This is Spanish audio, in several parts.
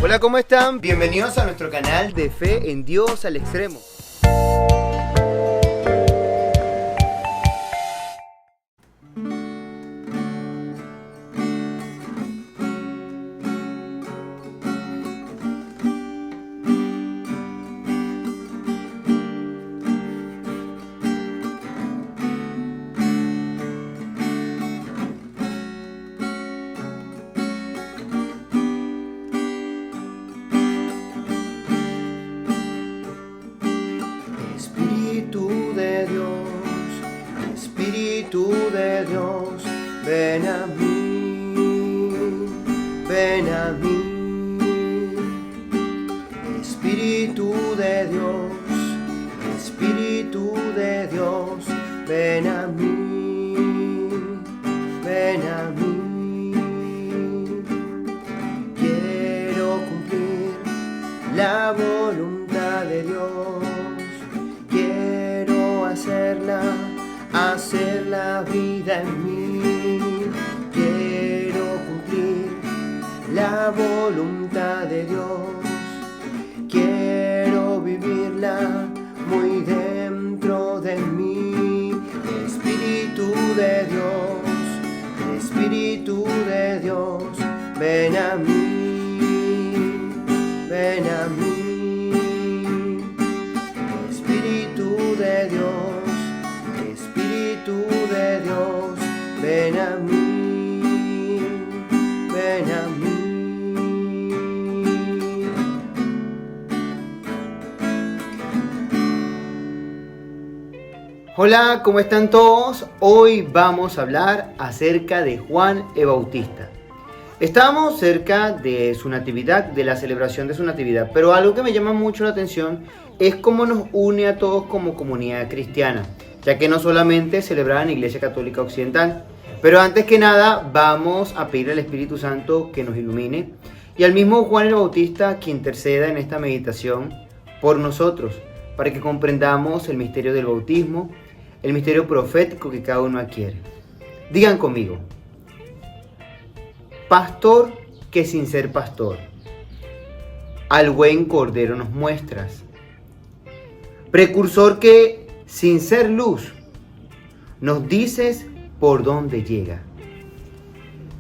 Hola, ¿cómo están? Bienvenidos a nuestro canal de Fe en Dios al Extremo. Espíritu de Dios, ven a mí, ven a mí. Espíritu de Dios, ven a mí, ven a mí. Quiero cumplir la voluntad de Dios, quiero hacer la vida en mí. Quiero cumplir la voluntad de Dios, quiero vivirla muy dentro de mí. Espíritu de Dios, ven a mí, ven a mí. Espíritu de Dios, ven a mí, ven a mí. Hola, ¿cómo están todos? Hoy vamos a hablar acerca de Juan el Bautista. Estamos cerca de su natividad, de la celebración de su natividad, pero algo que me llama mucho la atención es cómo nos une a todos como comunidad cristiana, ya que no solamente celebraba en la Iglesia Católica Occidental. Pero antes que nada vamos a pedir al Espíritu Santo que nos ilumine y al mismo Juan el Bautista que interceda en esta meditación por nosotros, para que comprendamos el misterio del bautismo, el misterio profético que cada uno adquiere. Digan conmigo: pastor que sin ser pastor, al buen Cordero nos muestras. Precursor que sin ser luz, nos dices por dónde llega.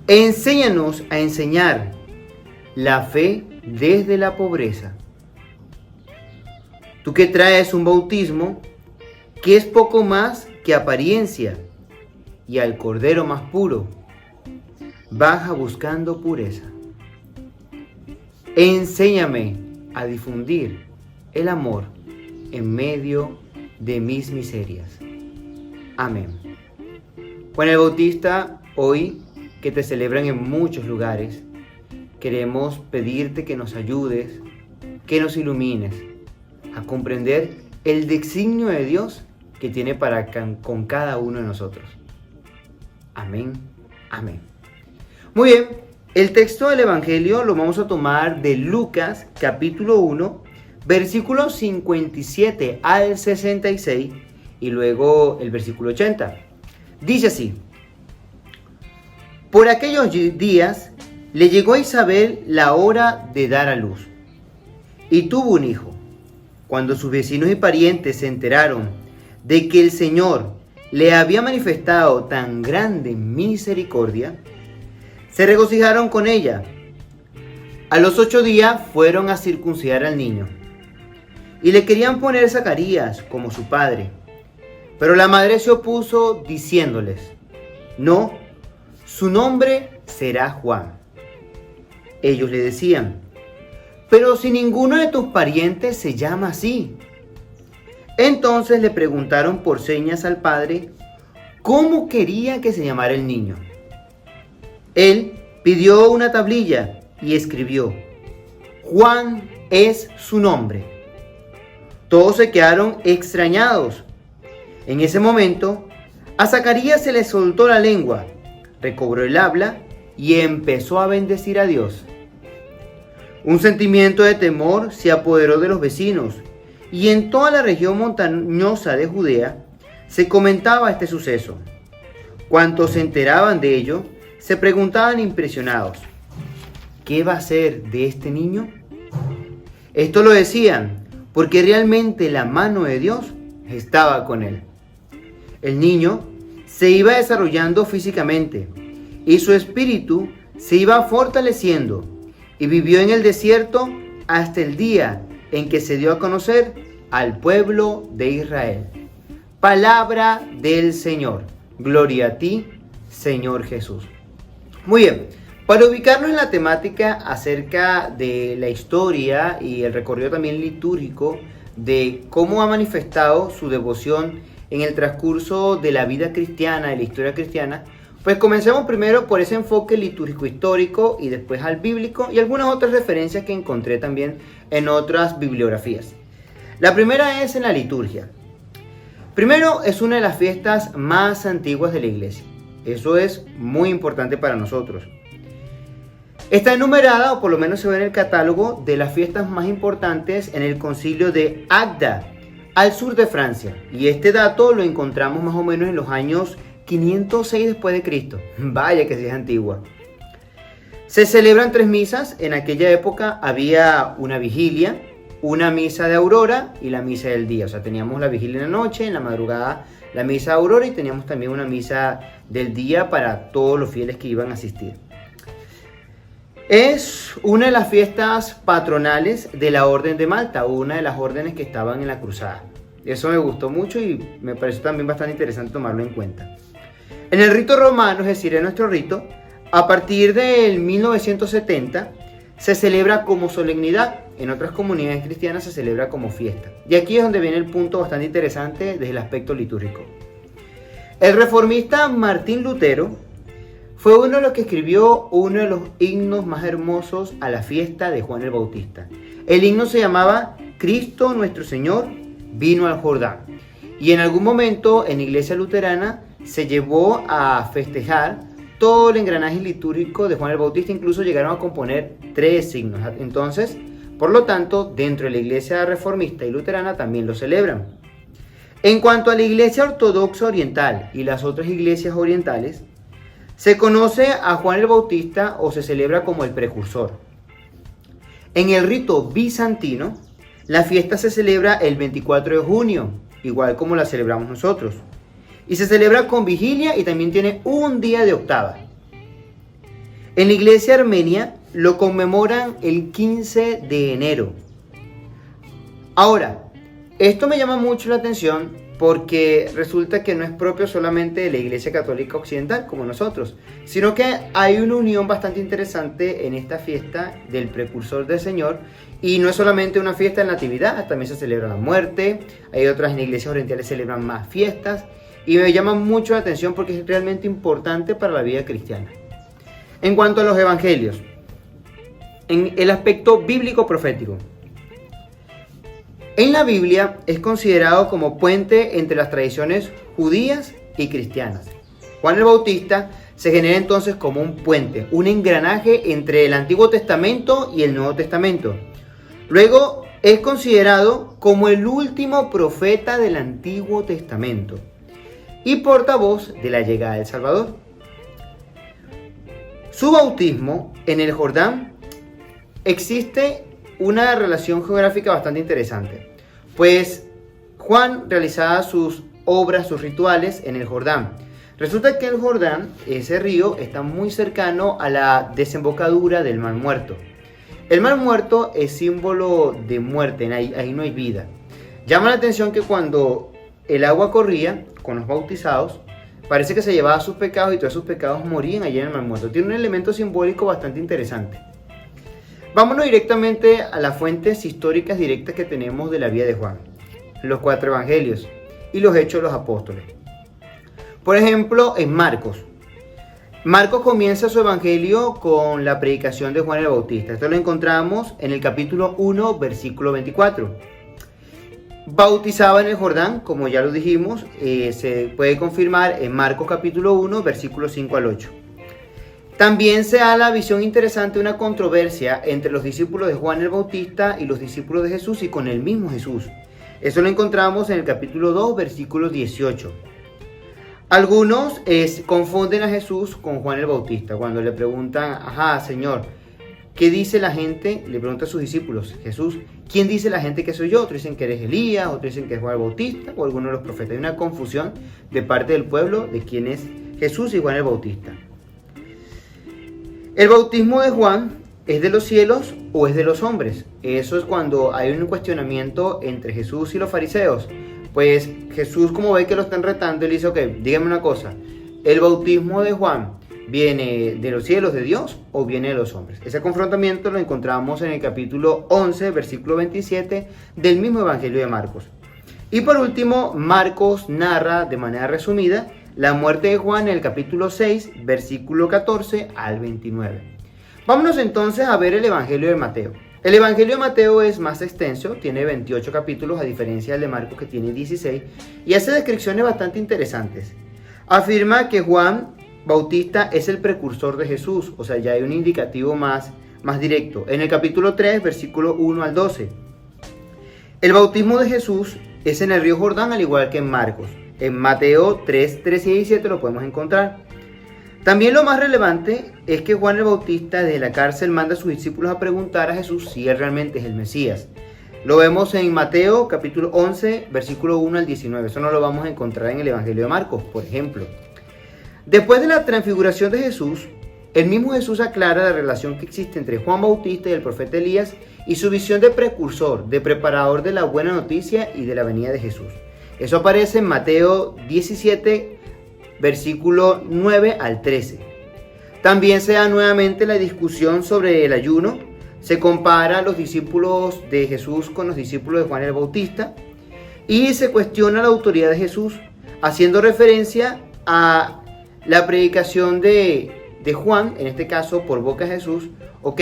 Enséñanos a enseñar la fe desde la pobreza. Tú que traes un bautismo que es poco más que apariencia, y al Cordero más puro baja buscando pureza. Enséñame a difundir el amor en medio de mis miserias. Amén. Juan el Bautista, hoy que te celebran en muchos lugares, queremos pedirte que nos ayudes, que nos ilumines a comprender el designio de Dios que tiene para con cada uno de nosotros. Amén, amén. Muy bien, el texto del Evangelio lo vamos a tomar de Lucas capítulo 1, versículos 57 al 66 y luego el versículo 80. Dice así: por aquellos días le llegó a Isabel la hora de dar a luz, y tuvo un hijo. Cuando sus vecinos y parientes se enteraron de que el Señor le había manifestado tan grande misericordia, se regocijaron con ella. A los 8 días fueron a circuncidar al niño, y le querían poner Zacarías como su padre. Pero la madre se opuso diciéndoles: no, su nombre será Juan. Ellos le decían: pero si ninguno de tus parientes se llama así. Entonces le preguntaron por señas al padre cómo quería que se llamara el niño. Él pidió una tablilla y escribió: Juan es su nombre. Todos se quedaron extrañados. En ese momento, a Zacarías se le soltó la lengua, recobró el habla y empezó a bendecir a Dios. Un sentimiento de temor se apoderó de los vecinos, y en toda la región montañosa de Judea se comentaba este suceso. Cuantos se enteraban de ello, se preguntaban impresionados: ¿qué va a ser de este niño? Esto lo decían porque realmente la mano de Dios estaba con él. El niño se iba desarrollando físicamente y su espíritu se iba fortaleciendo y vivió en el desierto hasta el día en que se dio a conocer al pueblo de Israel. Palabra del Señor. Gloria a ti, Señor Jesús. Muy bien, para ubicarnos en la temática acerca de la historia y el recorrido también litúrgico de cómo ha manifestado su devoción en el transcurso de la vida cristiana, de la historia cristiana, pues comencemos primero por ese enfoque litúrgico histórico y después al bíblico y algunas otras referencias que encontré también en otras bibliografías. La primera es en la liturgia. Primero, es una de las fiestas más antiguas de la iglesia. Eso es muy importante para nosotros. Está enumerada, o por lo menos se ve en el catálogo, de las fiestas más importantes en el concilio de Agda, al sur de Francia. Y este dato lo encontramos más o menos en los años 506 después de Cristo. Vaya que sí es antigua. Se celebran 3 misas. En aquella época había una vigilia, una misa de aurora y la misa del día. O sea, teníamos la vigilia en la noche, en la madrugada la misa de aurora y teníamos también una misa del día para todos los fieles que iban a asistir. Es una de las fiestas patronales de la Orden de Malta, una de las órdenes que estaban en la cruzada. Eso me gustó mucho y me pareció también bastante interesante tomarlo en cuenta. En el rito romano, es decir, en nuestro rito, a partir del 1970 se celebra como solemnidad. En otras comunidades cristianas se celebra como fiesta. Y aquí es donde viene el punto bastante interesante desde el aspecto litúrgico. El reformista Martín Lutero fue uno de los que escribió uno de los himnos más hermosos a la fiesta de Juan el Bautista. El himno se llamaba Cristo nuestro Señor vino al Jordán. Y en algún momento en la iglesia luterana se llevó a festejar todo el engranaje litúrgico de Juan el Bautista. Incluso llegaron a componer 3 himnos. Entonces, por lo tanto, dentro de la iglesia reformista y luterana también lo celebran. En cuanto a la iglesia ortodoxa oriental y las otras iglesias orientales, se conoce a Juan el Bautista o se celebra como el precursor. En el rito bizantino, la fiesta se celebra el 24 de junio, igual como la celebramos nosotros. Y se celebra con vigilia y también tiene un día de octava. En la iglesia armenia lo conmemoran el 15 de enero. Ahora, esto me llama mucho la atención porque resulta que no es propio solamente de la Iglesia Católica Occidental como nosotros, sino que hay una unión bastante interesante en esta fiesta del precursor del Señor. Y no es solamente una fiesta de Natividad, también se celebra la muerte. Hay otras en iglesias orientales que celebran más fiestas. Y me llama mucho la atención porque es realmente importante para la vida cristiana. En cuanto a los evangelios, en el aspecto bíblico profético, en la Biblia es considerado como puente entre las tradiciones judías y cristianas. Juan el Bautista se genera entonces como un puente, un engranaje entre el Antiguo Testamento y el Nuevo Testamento. Luego es considerado como el último profeta del Antiguo Testamento y portavoz de la llegada del Salvador. Su bautismo en el Jordán existe una relación geográfica bastante interesante, pues Juan realizaba sus obras, sus rituales en el Jordán. Resulta que el Jordán, ese río, está muy cercano a la desembocadura del Mar Muerto. El Mar Muerto es símbolo de muerte, ahí no hay vida. Llama la atención que cuando el agua corría con los bautizados, parece que se llevaba sus pecados y todos sus pecados morían allí en el Mar Muerto. Tiene un elemento simbólico bastante interesante. Vámonos directamente a las fuentes históricas directas que tenemos de la vida de Juan. Los 4 evangelios y los hechos de los apóstoles. Por ejemplo, en Marcos. Marcos comienza su evangelio con la predicación de Juan el Bautista. Esto lo encontramos en el capítulo 1, versículo 24. Bautizaba en el Jordán, como ya lo dijimos, se puede confirmar en Marcos capítulo 1, versículos 5 al 8. También se da la visión interesante de una controversia entre los discípulos de Juan el Bautista y los discípulos de Jesús y con el mismo Jesús. Eso lo encontramos en el capítulo 2, versículo 18. Algunos confunden a Jesús con Juan el Bautista cuando le preguntan, Señor, ¿qué dice la gente? Le pregunta a sus discípulos, Jesús, ¿quién dice la gente que soy yo? Otros dicen que eres Elías, otros dicen que es Juan el Bautista o alguno de los profetas. Hay una confusión de parte del pueblo de quién es Jesús y Juan el Bautista. ¿El bautismo de Juan es de los cielos o es de los hombres? Eso es cuando hay un cuestionamiento entre Jesús y los fariseos. Pues Jesús, como ve que lo están retando, le dice, ok, dígame una cosa, ¿el bautismo de Juan viene de los cielos de Dios o viene de los hombres? Ese confrontamiento lo encontramos en el capítulo 11, versículo 27 del mismo Evangelio de Marcos. Y por último, Marcos narra de manera resumida la muerte de Juan en el capítulo 6, versículo 14 al 29. Vámonos entonces a ver el Evangelio de Mateo. El Evangelio de Mateo es más extenso, tiene 28 capítulos a diferencia del de Marcos que tiene 16 y hace descripciones bastante interesantes. Afirma que Juan Bautista es el precursor de Jesús, o sea, ya hay un indicativo más directo. En el capítulo 3, versículo 1 al 12. El bautismo de Jesús es en el río Jordán, al igual que en Marcos. En Mateo 3, 13 y 17 lo podemos encontrar. También lo más relevante es que Juan el Bautista desde la cárcel manda a sus discípulos a preguntar a Jesús si él realmente es el Mesías. Lo vemos en Mateo capítulo 11, versículo 1 al 19. Eso no lo vamos a encontrar en el Evangelio de Marcos, por ejemplo. Después de la transfiguración de Jesús, el mismo Jesús aclara la relación que existe entre Juan Bautista y el profeta Elías y su visión de precursor, de preparador de la buena noticia y de la venida de Jesús. Eso aparece en Mateo 17, versículo 9 al 13. También se da nuevamente la discusión sobre el ayuno. Se compara a los discípulos de Jesús con los discípulos de Juan el Bautista y se cuestiona la autoridad de Jesús, haciendo referencia a la predicación de Juan, en este caso por boca de Jesús. Ok,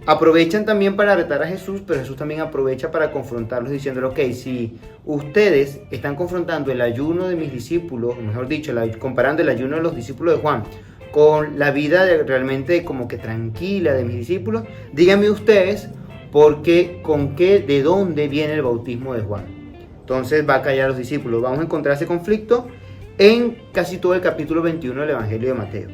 aprovechan también para retar a Jesús, pero Jesús también aprovecha para confrontarlos diciéndole, ok, si ustedes están confrontando el ayuno de mis discípulos, o mejor dicho, comparando el ayuno de los discípulos de Juan con la vida realmente como que tranquila de mis discípulos, díganme ustedes de dónde viene el bautismo de Juan. Entonces va a callar a los discípulos. Vamos a encontrar ese conflicto en casi todo el capítulo 21 del Evangelio de Mateo.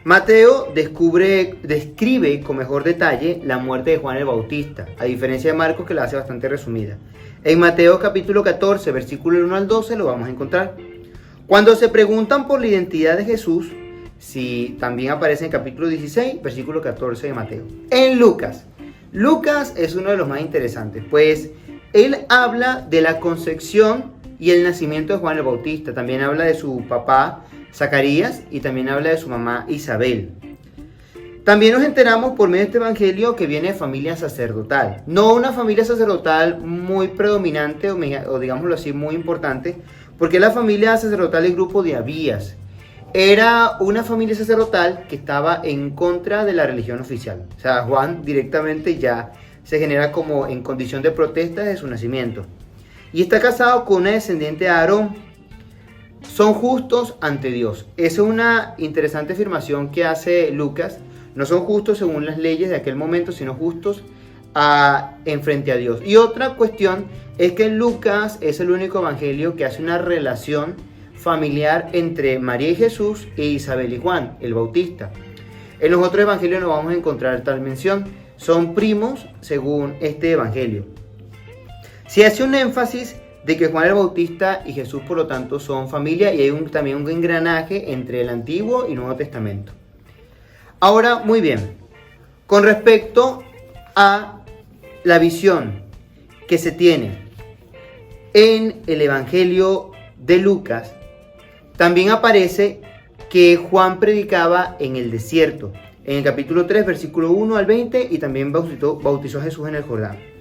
Mateo describe con mejor detalle la muerte de Juan el Bautista, a diferencia de Marcos que la hace bastante resumida. En Mateo capítulo 14, versículo 1 al 12 lo vamos a encontrar. Cuando se preguntan por la identidad de Jesús, si también aparece en capítulo 16, versículo 14 de Mateo. En Lucas es uno de los más interesantes, pues él habla de la concepción y el nacimiento de Juan el Bautista. También habla de su papá Zacarías y también habla de su mamá Isabel. También nos enteramos por medio de este evangelio que viene de familia sacerdotal. No una familia sacerdotal muy predominante o digámoslo así muy importante, porque la familia sacerdotal del grupo de Abías era una familia sacerdotal que estaba en contra de la religión oficial. O sea, Juan directamente ya se genera como en condición de protesta de su nacimiento. Y está casado con una descendiente de Aarón. Son justos ante Dios. Esa es una interesante afirmación que hace Lucas. No son justos según las leyes de aquel momento, sino justos en frente a Dios. Y otra cuestión es que Lucas es el único evangelio que hace una relación familiar entre María y Jesús e Isabel y Juan, el Bautista. En los otros evangelios no vamos a encontrar tal mención. Son primos según este evangelio. Se hace un énfasis de que Juan el Bautista y Jesús por lo tanto son familia y hay también un engranaje entre el Antiguo y Nuevo Testamento. Ahora, muy bien, con respecto a la visión que se tiene en el Evangelio de Lucas, también aparece que Juan predicaba en el desierto, en el capítulo 3, versículo 1 al 20, y también bautizó a Jesús en el Jordán.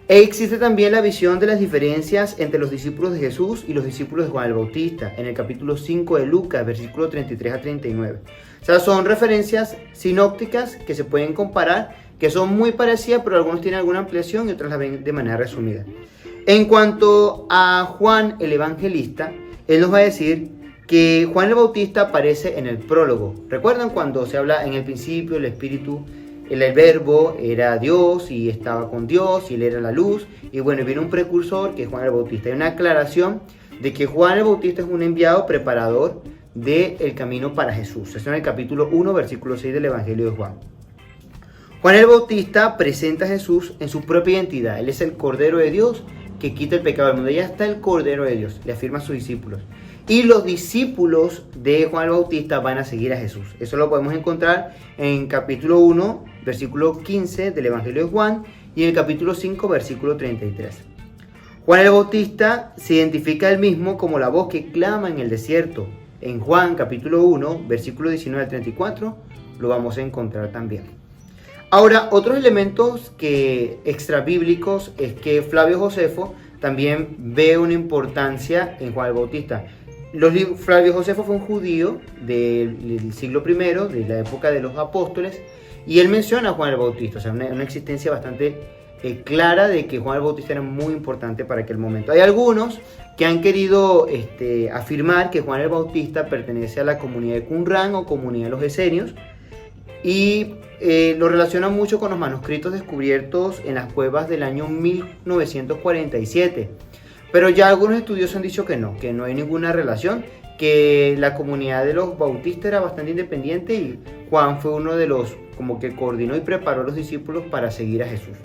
Existe también la visión de las diferencias entre los discípulos de Jesús y los discípulos de Juan el Bautista, en el capítulo 5 de Lucas, versículo 33 a 39. O sea, son referencias sinópticas que se pueden comparar, que son muy parecidas, pero algunos tienen alguna ampliación y otras las ven de manera resumida. En cuanto a Juan el Evangelista, él nos va a decir que Juan el Bautista aparece en el prólogo. ¿Recuerdan cuando se habla en el principio el Espíritu? El verbo era Dios y estaba con Dios y él era la luz. Y bueno, viene un precursor que es Juan el Bautista. Hay una aclaración de que Juan el Bautista es un enviado preparador del camino para Jesús. Eso en el capítulo 1, versículo 6 del Evangelio de Juan. Juan el Bautista presenta a Jesús en su propia identidad. Él es el Cordero de Dios que quita el pecado del mundo. Ya está el Cordero de Dios, le afirma a sus discípulos. Y los discípulos de Juan el Bautista van a seguir a Jesús. Eso lo podemos encontrar en capítulo 1, versículo 15 del Evangelio de Juan y en el capítulo 5, versículo 33. Juan el Bautista se identifica él mismo como la voz que clama en el desierto. En Juan capítulo 1, versículo 19 al 34, lo vamos a encontrar también. Ahora, otros elementos extrabíblicos es que Flavio Josefo también ve una importancia en Juan el Bautista. Flavio Josefo fue un judío del siglo I, de la época de los apóstoles, y él menciona a Juan el Bautista, o sea, una existencia bastante clara de que Juan el Bautista era muy importante para aquel momento. Hay algunos que han querido afirmar que Juan el Bautista pertenece a la comunidad de Qumran o comunidad de los esenios, y lo relacionan mucho con los manuscritos descubiertos en las cuevas del año 1947. Pero ya algunos estudiosos han dicho que no hay ninguna relación, que la comunidad de los bautistas era bastante independiente y Juan fue uno de los como que coordinó y preparó a los discípulos para seguir a Jesús.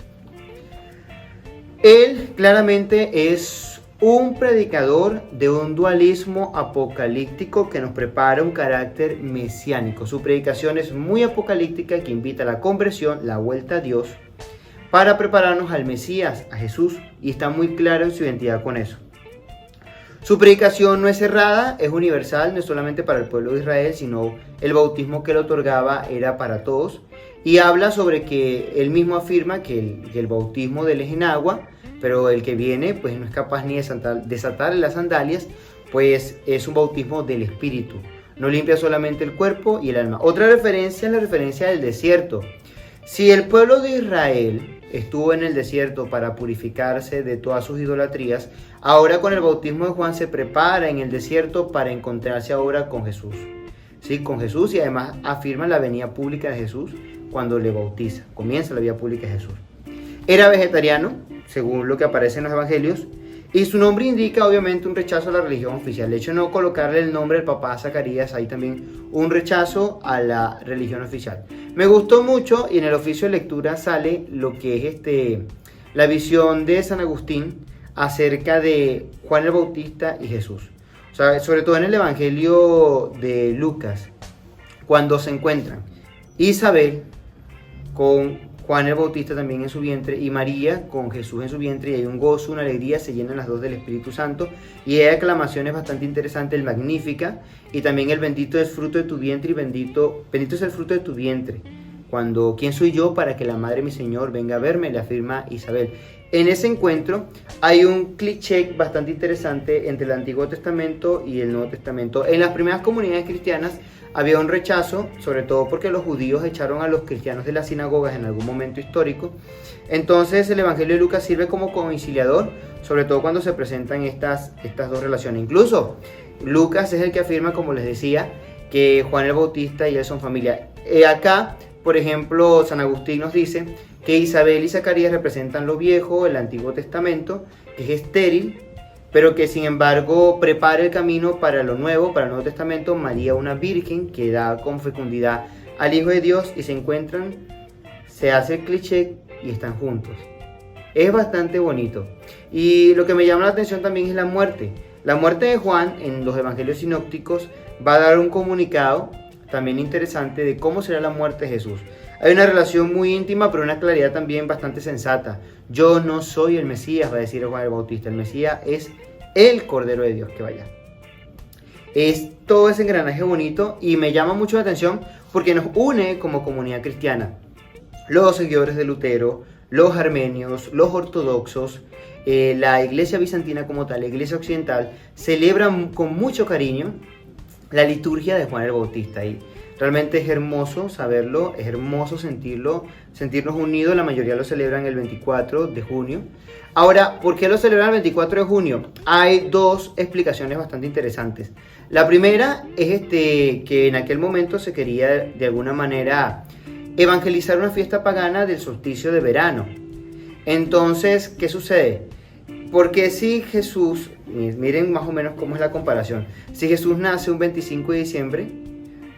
Él claramente es un predicador de un dualismo apocalíptico que nos prepara un carácter mesiánico. Su predicación es muy apocalíptica, que invita a la conversión, la vuelta a Dios, para prepararnos al Mesías, a Jesús, y está muy claro en su identidad con eso. Su predicación no es cerrada, es universal, no es solamente para el pueblo de Israel, sino el bautismo que le otorgaba era para todos, y habla sobre que él mismo afirma que el bautismo de él es en agua, pero el que viene pues no es capaz ni de desatar las sandalias, pues es un bautismo del Espíritu, no limpia solamente el cuerpo y el alma. Otra referencia es la referencia del desierto. Si el pueblo de Israel estuvo en el desierto para purificarse de todas sus idolatrías, ahora con el bautismo de Juan se prepara en el desierto para encontrarse ahora con Jesús. Sí, con Jesús, y además afirma la venida pública de Jesús cuando le bautiza, comienza la vida pública de Jesús. Era vegetariano, según lo que aparece en los evangelios, y su nombre indica obviamente un rechazo a la religión oficial. De hecho, no colocarle el nombre del papá Zacarías, hay también un rechazo a la religión oficial. Me gustó mucho, y en el oficio de lectura sale lo que es la visión de San Agustín acerca de Juan el Bautista y Jesús. O sea, sobre todo en el evangelio de Lucas, cuando se encuentran Isabel con Juan el Bautista también en su vientre y María con Jesús en su vientre, y hay un gozo, una alegría, se llenan las dos del Espíritu Santo, y hay aclamaciones bastante interesantes, el Magnífica y también el bendito es fruto de tu vientre y bendito es el fruto de tu vientre. Cuando ¿quién soy yo para que la madre de mi Señor venga a verme?, le afirma Isabel. En ese encuentro hay un cliché bastante interesante entre el Antiguo Testamento y el Nuevo Testamento. En las primeras comunidades cristianas había un rechazo, sobre todo porque los judíos echaron a los cristianos de las sinagogas en algún momento histórico. Entonces el Evangelio de Lucas sirve como conciliador, sobre todo cuando se presentan estas dos relaciones. Incluso Lucas es el que afirma, como les decía, que Juan el Bautista y él son familia. Acá, por ejemplo, San Agustín nos dice que Isabel y Zacarías representan lo viejo, el Antiguo Testamento, que es estéril, pero que sin embargo prepara el camino para lo nuevo, para el Nuevo Testamento. María, una virgen que da con fecundidad al Hijo de Dios, y se encuentran, se hace el cliché y están juntos. Es bastante bonito. Y lo que me llama la atención también es la muerte. La muerte de Juan en los evangelios sinópticos va a dar un comunicado también interesante de cómo será la muerte de Jesús. Hay una relación muy íntima, pero una claridad también bastante sensata. Yo no soy el Mesías, va a decir Juan el Bautista. El Mesías es el Cordero de Dios que vaya. Es todo ese engranaje bonito, y me llama mucho la atención porque nos une como comunidad cristiana. Los seguidores de Lutero, los armenios, los ortodoxos, la iglesia bizantina como tal, la iglesia occidental, celebran con mucho cariño la liturgia de Juan el Bautista, y realmente es hermoso saberlo, es hermoso sentirlo, sentirnos unidos. La mayoría lo celebran el 24 de junio. Ahora, ¿por qué lo celebran el 24 de junio? Hay dos explicaciones bastante interesantes. La primera es que en aquel momento se quería de alguna manera evangelizar una fiesta pagana del solsticio de verano. Entonces, ¿qué sucede? Porque si Jesús, miren más o menos cómo es la comparación, si Jesús nace un 25 de diciembre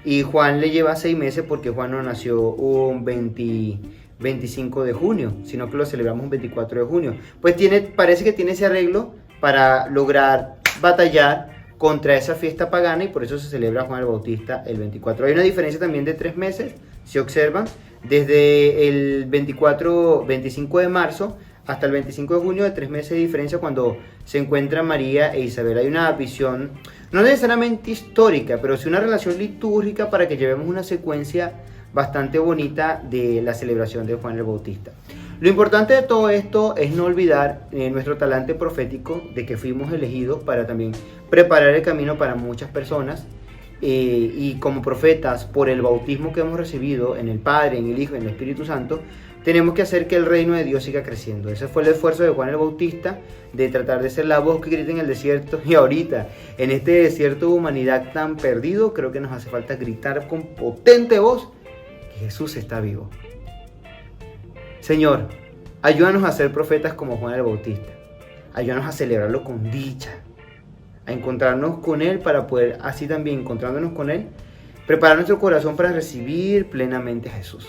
y Juan le lleva 6 meses, porque Juan no nació un 20 25 de junio, sino que lo celebramos un 24 de junio. Pues parece que tiene ese arreglo para lograr batallar contra esa fiesta pagana y por eso se celebra Juan el Bautista el 24. Hay una diferencia también de 3 meses, si observan, desde el 25 de marzo hasta el 25 de junio, de 3 meses de diferencia cuando se encuentran María e Isabel. Hay una visión, no necesariamente histórica, pero sí una relación litúrgica para que llevemos una secuencia bastante bonita de la celebración de Juan el Bautista. Lo importante de todo esto es no olvidar nuestro talante profético de que fuimos elegidos para también preparar el camino para muchas personas y como profetas por el bautismo que hemos recibido en el Padre, en el Hijo y en el Espíritu Santo, tenemos que hacer que el reino de Dios siga creciendo. Ese fue el esfuerzo de Juan el Bautista, de tratar de ser la voz que grita en el desierto. Y ahorita, en este desierto de humanidad tan perdido, creo que nos hace falta gritar con potente voz que Jesús está vivo. Señor, ayúdanos a ser profetas como Juan el Bautista. Ayúdanos a celebrarlo con dicha, a encontrarnos con Él para poder, así también encontrándonos con Él, preparar nuestro corazón para recibir plenamente a Jesús.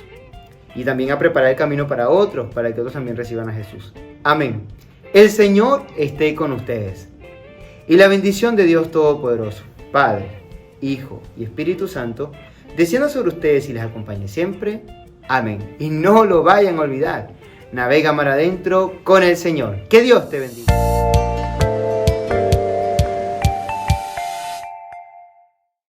Y también a preparar el camino para otros, para que otros también reciban a Jesús. Amén. El Señor esté con ustedes. Y la bendición de Dios Todopoderoso, Padre, Hijo y Espíritu Santo, descienda sobre ustedes y les acompañe siempre. Amén. Y no lo vayan a olvidar. Navega mar adentro con el Señor. Que Dios te bendiga.